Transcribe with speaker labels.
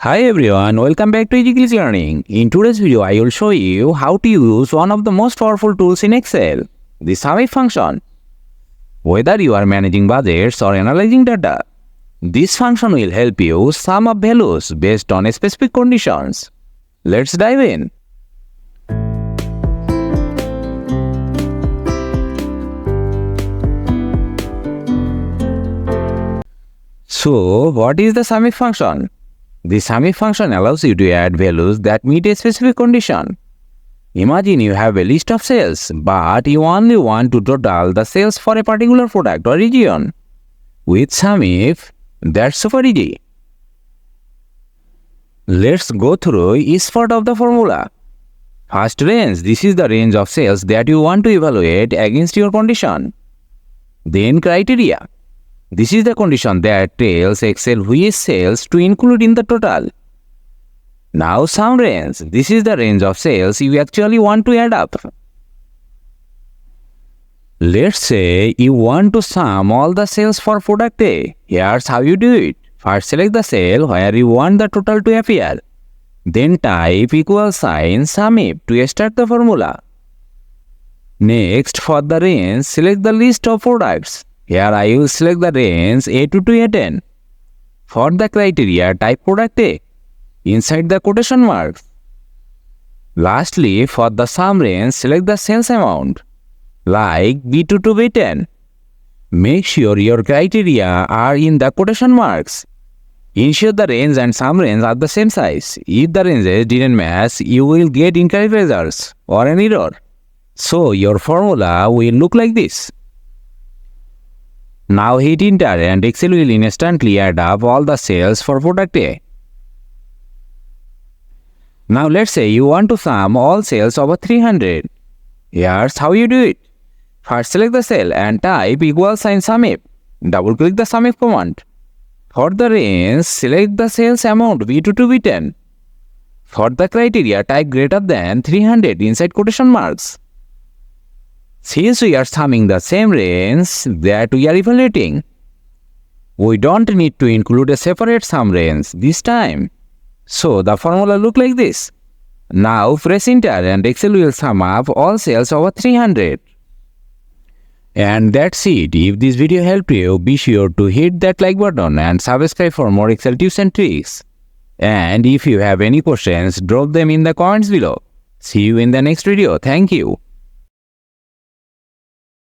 Speaker 1: Hi everyone, welcome back to Easy Learning. In today's video, I will show you how to use one of the most powerful tools in Excel, the SUMIF function. Whether you are managing budgets or analyzing data, this function will help you sum up values based on specific conditions. Let's dive in. So, what is the SUMIF function? The SUMIF function allows you to add values that meet a specific condition. Imagine you have a list of sales, but you only want to total the sales for a particular product or region. With SUMIF, that's super easy. Let's go through each part of the formula. First range, this is the range of sales that you want to evaluate against your condition. Then criteria. This is the condition that tells Excel which sales to include in the total. Now sum range. This is the range of sales you actually want to add up. Let's say you want to sum all the sales for product A. Here's how you do it. First select the cell where you want the total to appear. Then type =sign SUMIF to start the formula. Next, for the range, select the list of products. Here I will select the range A2 to A10. For the criteria, type product A inside the quotation marks. Lastly, for the sum range, select the sales amount like B2 to B10. Make sure your criteria are in the quotation marks. Ensure the range and sum range are the same size. If the ranges didn't match, you will get incorrect results or an error. So your formula will look like this. Now hit enter and Excel will instantly add up all the sales for product A. Now let's say you want to sum all sales over 300. Here's how you do it. First select the cell and type =sign SUMIF. Double click the SUMIF command. For the range, select the sales amount B2 to B10. For the criteria, type greater than 300 inside quotation marks. Since we are summing the same range that we are evaluating, we don't need to include a separate sum range this time. So the formula looks like this. Now press enter and Excel will sum up all sales over 300. And that's it. If this video helped you, be sure to hit that like button and subscribe for more Excel tips and tricks. And if you have any questions, drop them in the comments below. See you in the next video. Thank you.